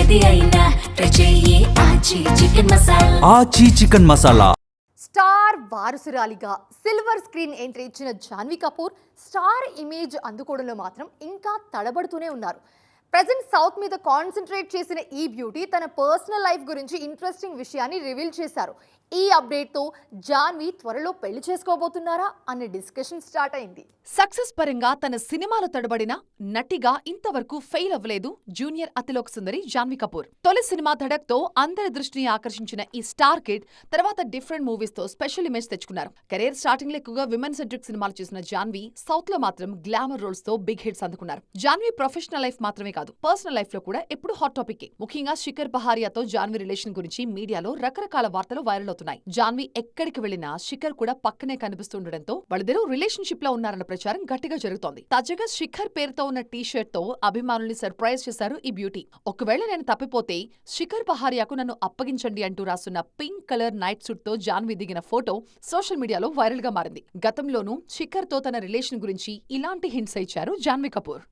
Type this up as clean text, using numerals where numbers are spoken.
ఏది అయినా ట్రై చెయ్యి ఆచి chicken masala. Aachi chicken masala. Star వారసురాలిగా సిల్వర్ స్క్రీన్ ఎంట్రీ ఇచ్చిన జాన్వీ కపూర్ స్టార్ ఇమేజ్ అందుకోవడంలో మాత్రం ఇంకా తడబడుతూనే ఉన్నారు. ప్రజెంట్ సౌత్ మీద కాన్సన్ట్రేట్ చేసిన ఈ బ్యూటీ తన పర్సనల్ లైఫ్ గురించి ఇంట్రెస్టింగ్ విషయాన్ని రివీల్ చేశారు. ఈ అప్డేట్తో జాన్వీ త్వరలో పెళ్లి చేసుకోబోతున్నారా అనే డిస్కషన్ స్టార్ట్ అయింది. సక్సెస్ పరంగా తన సినిమాలు తడబడిన నటిగా ఇంతవరకు ఫెయిల్ అవ్వలేదు జూనియర్ అతిలోక్ సుందరి జాన్వీ కపూర్. తొలి సినిమా ధడక్తో అందరి దృష్టిని ఆకర్షించిన ఈ స్టార్ కిడ్ తర్వాత డిఫరెంట్ మూవీస్ తో స్పెషల్ ఇమేజ్ తెచ్చుకున్నారు. కెరీర్ స్టార్టింగ్ లో ఎక్కువగా విమెన్ సెంట్రిక్ సినిమాలు చేసిన జాన్వీ సౌత్ లో మాత్రం గ్లామర్ రోల్స్ తో బిగ్ హిట్స్ అందుకున్నారు. జాన్వీ ప్రొఫెషనల్ లైఫ్ మాత్రమే కాదు, పర్సనల్ లైఫ్ లో కూడా ఎప్పుడు హాట్ టాపిక్. ముఖ్యంగా శిఖర్ పహారియాతో జాన్వీ రిలేషన్ గురించి మీడియాలో రకరకాల వార్తలు వైరల్ అవుతున్నాయి. జాన్వీ ఎక్కడికి వెళ్లినా శిఖర్ కూడా పక్కనే కనిపిస్తుండటంతో వాళ్ళిద్దరూ రిలేషన్షిప్ లో ఉన్నారన్న ప్రచారం గట్టిగా జరుగుతోంది. తాజాగా శిఖర్ పేరుతో ఉన్న టీ షర్ట్ తో అభిమానుల్ని సర్ప్రైజ్ చేశారు ఈ బ్యూటీ. ఒకవేళ నేను తప్పిపోతే శిఖర్ పహారియాకు నన్ను అప్పగించండి అంటూ రాసున్న పింక్ కలర్ నైట్ సూట్ తో జాన్వీ దిగిన ఫోటో సోషల్ మీడియాలో వైరల్ గా మారింది. గతంలోనూ శిఖర్ తో తన రిలేషన్ గురించి ఇలాంటి హింట్స్ ఇచ్చారు జాన్వీ కపూర్.